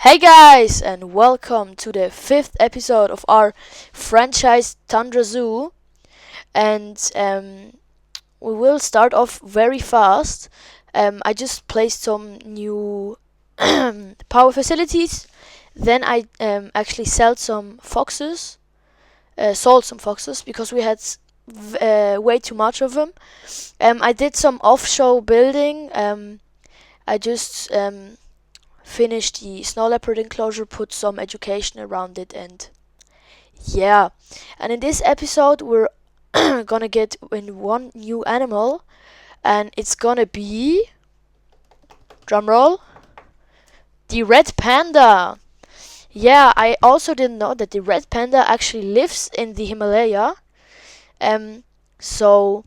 Hey guys, and welcome to the 5th episode of our franchise Thundra Zoo. And we will start off very fast. I just placed some new power facilities. Then I actually sold some foxes because we had way too much of them. I did some offshore building. I just finished the snow leopard enclosure, put some education around it, and yeah. And in this episode we're gonna get in one new animal, and it's gonna be, drumroll, the red panda. Yeah, I also didn't know that the red panda actually lives in the Himalaya. So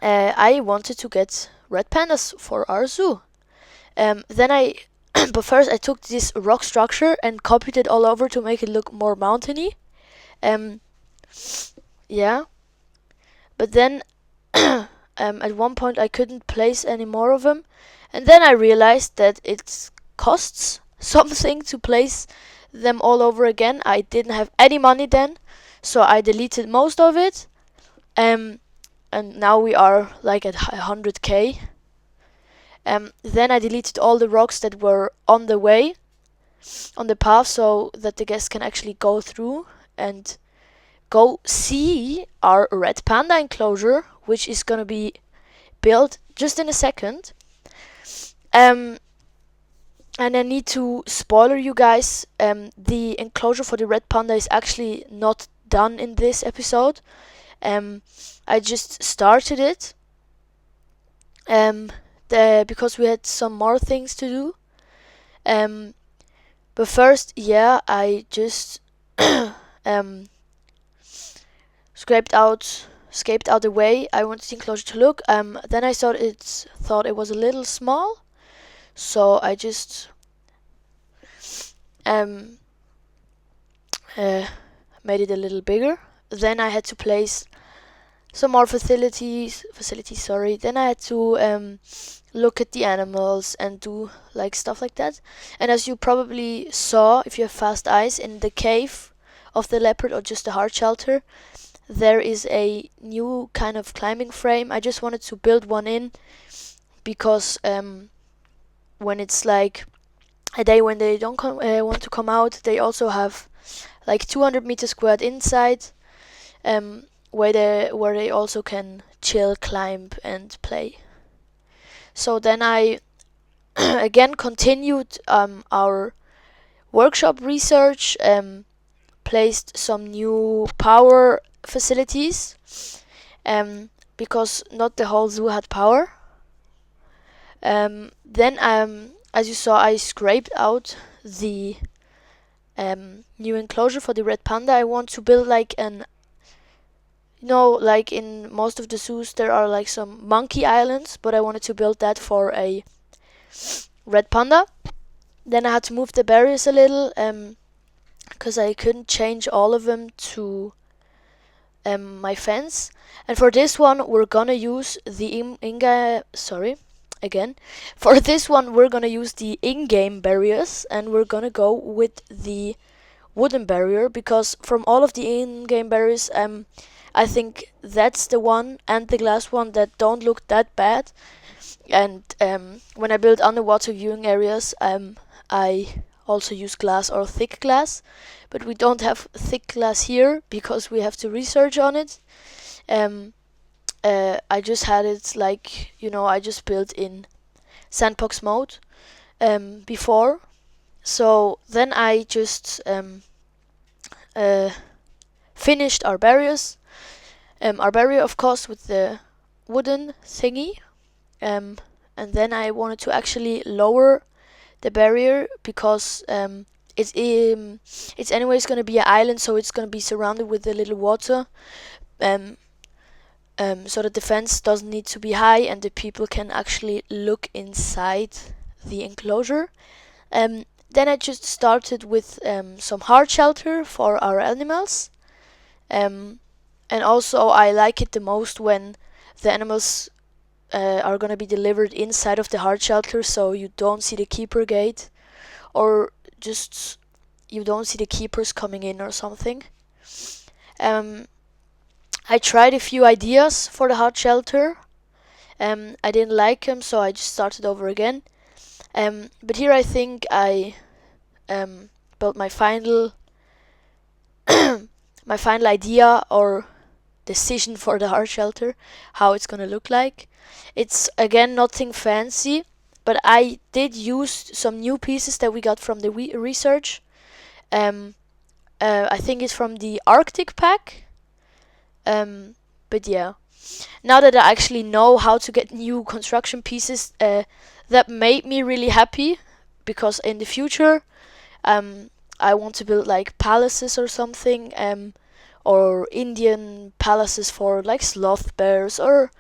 I wanted to get red pandas for our zoo. But first I took this rock structure and copied it all over to make it look more mountainy. Yeah. But then at one point I couldn't place any more of them, and then I realized that it costs something to place them all over again. I didn't have any money then, so I deleted most of it. And now we are like at 100k. Then I deleted all the rocks that were on the way, on the path, so that the guests can actually go through and go see our red panda enclosure, which is gonna be built just in a second. And I need to spoiler you guys, the enclosure for the red panda is actually not done in this episode. I just started it because we had some more things to do. But first, yeah, I just scaped out the way I wanted the enclosure to look. Then I thought it was a little small, so I just made it a little bigger. Then I had to place some more facilities. Then I had to look at the animals and do like stuff like that. And as you probably saw, if you have fast eyes, in the cave of the leopard, or just the hard shelter, there is a new kind of climbing frame. I just wanted to build one in because when it's like a day when they don't want to come out, they also have like 200 meters squared inside, where they also can chill, climb, and play. So then I again continued our workshop research, placed some new power facilities, because not the whole zoo had power. Then as you saw, I scraped out the new enclosure for the red panda. I want to build like like in most of the zoos there are like some monkey islands, but I wanted to build that for a red panda. Then I had to move the barriers a little, because I couldn't change all of them to my fence. And for this one we're gonna use the for this one we're gonna use the in-game barriers, and we're gonna go with the wooden barrier, because from all of the in-game barriers, I think that's the one, and the glass one, that don't look that bad. And when I build underwater viewing areas, I also use glass or thick glass, but we don't have thick glass here because we have to research on it. I just had it like, I just built in sandbox mode before. So then I just finished our barriers. Our barrier, of course, with the wooden thingy. And then I wanted to actually lower the barrier because it's anyways going to be an island, so it's going to be surrounded with a little water. So that the fence doesn't need to be high and the people can actually look inside the enclosure. Then I just started with some hard shelter for our animals. And also I like it the most when the animals are gonna be delivered inside of the hard shelter, so you don't see the keeper gate, or just you don't see the keepers coming in or something. I tried a few ideas for the hard shelter. I didn't like them, so I just started over again. But here I think I built my final my final idea or decision for the hard shelter, how it's gonna look like. It's again nothing fancy, but I did use some new pieces that we got from the research. I think it's from the Arctic pack. But yeah, now that I actually know how to get new construction pieces, that made me really happy, because in the future, I want to build like palaces or something, or Indian palaces for like sloth bears or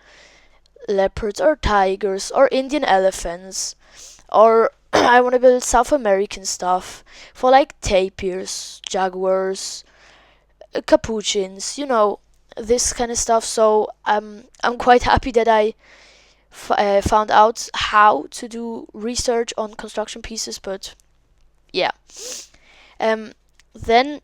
leopards or tigers or Indian elephants, or I want to build South American stuff for like tapirs, jaguars, capuchins, this kind of stuff. So I'm quite happy that I found out how to do research on construction pieces. But yeah, then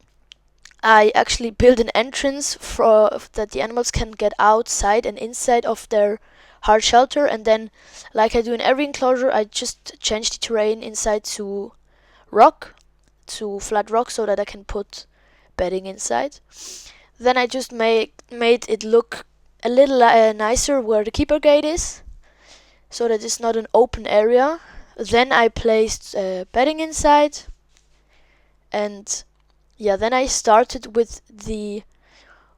I actually built an entrance for that the animals can get outside and inside of their hard shelter, and then, like I do in every enclosure, I just change the terrain inside to flat rock, so that I can put bedding inside. Then I just made it look a little nicer where the keeper gate is, so that it's not an open area. Then I placed bedding inside, and yeah, then I started with the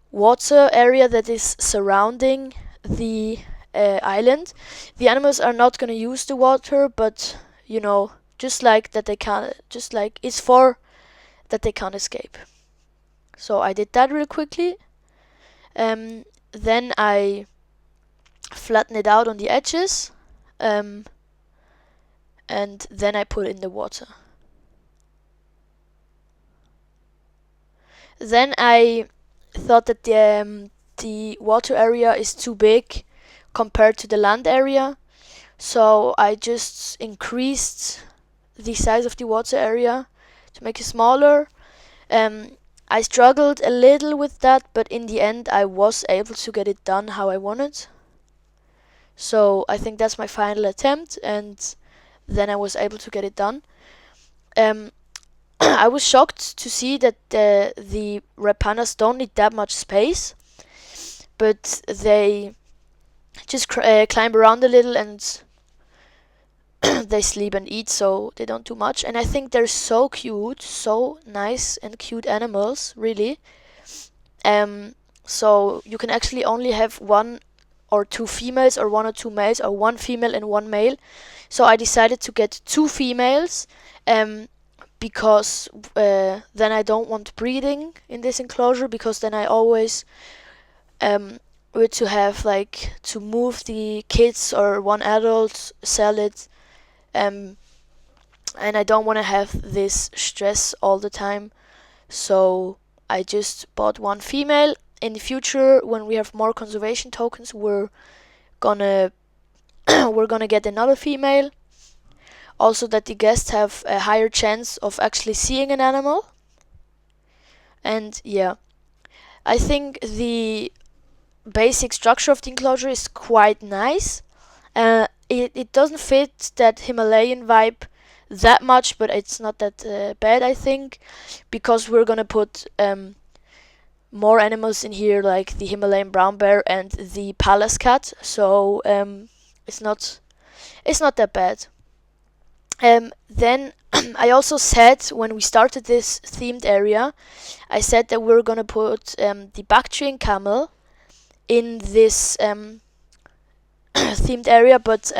water area that is surrounding the island. The animals are not gonna use the water, but just like it's for that they can't escape. So I did that real quickly. Then I flatten it out on the edges, and then I put in the water. Then I thought that the water area is too big compared to the land area, so I just increased the size of the water area to make it smaller. I struggled a little with that, but in the end I was able to get it done how I wanted. So I think that's my final attempt, and then I was able to get it done. I was shocked to see that the red pandas don't need that much space, but they just climb around a little, and they sleep and eat, so they don't do much. And I think they're so cute, so nice and cute animals, really. So you can actually only have one or two females, or one or two males, or one female and one male. So I decided to get two females, because then I don't want breeding in this enclosure, because then I always were to have to move the kids or one adult, sell it, and I don't want to have this stress all the time. So I just bought one female. In the future, when we have more conservation tokens, we're gonna get another female. Also, that the guests have a higher chance of actually seeing an animal. And yeah, I think the basic structure of the enclosure is quite nice. It doesn't fit that Himalayan vibe that much, but it's not that bad, I think, because we're gonna put more animals in here, like the Himalayan brown bear and the palace cat. So it's not that bad. Then I also said, when we started this themed area, I said that we're gonna put the Bactrian camel in this themed area, but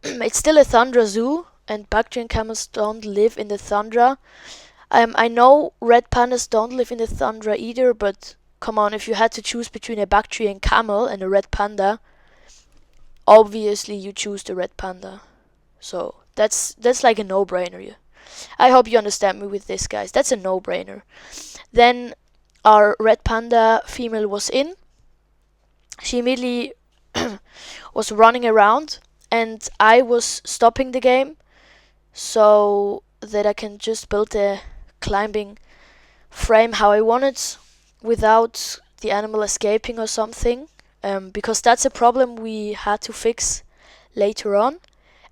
it's still a Thundra zoo, and Bactrian camels don't live in the Thundra. I know red pandas don't live in the Thundra either, but come on, if you had to choose between a Bactrian camel and a red panda, obviously you choose the red panda. So that's like a no-brainer. I hope you understand me with this, guys. That's a no-brainer. Then our red panda female was in. She immediately was running around, and I was stopping the game so that I can just build the climbing frame how I want it without the animal escaping or something. Because that's a problem we had to fix later on.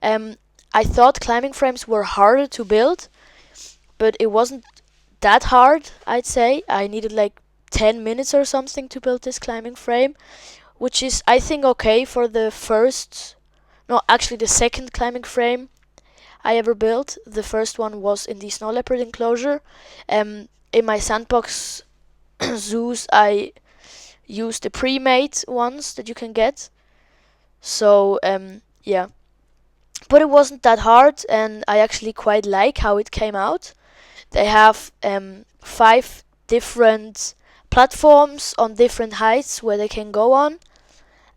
I thought climbing frames were harder to build, but it wasn't that hard, I'd say. I needed like 10 minutes or something to build this climbing frame, which is, I think, okay for the first. No, actually, the second climbing frame I ever built. The first one was in the snow leopard enclosure. In my sandbox zoos, I used the pre-made ones that you can get. So, yeah. But it wasn't that hard, and I actually quite like how it came out. They have 5 different platforms on different heights where they can go on.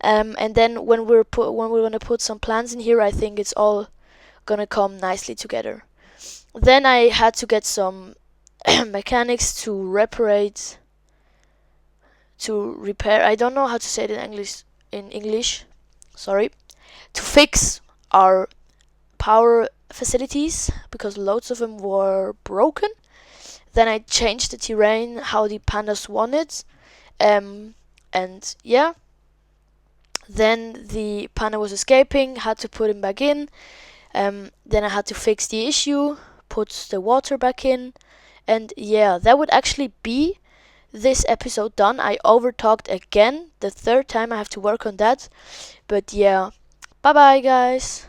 And then when we're gonna put some plants in here, I think it's all gonna come nicely together. Then I had to get some mechanics to repair. I don't know how to say it in English. Sorry, to fix our power facilities because loads of them were broken. Then I changed the terrain how the pandas wanted, and yeah. Then the panda was escaping, had to put him back in. Then I had to fix the issue, put the water back in, and yeah, that would actually be this episode done. I overtalked again, the third time I have to work on that. But yeah, bye bye guys.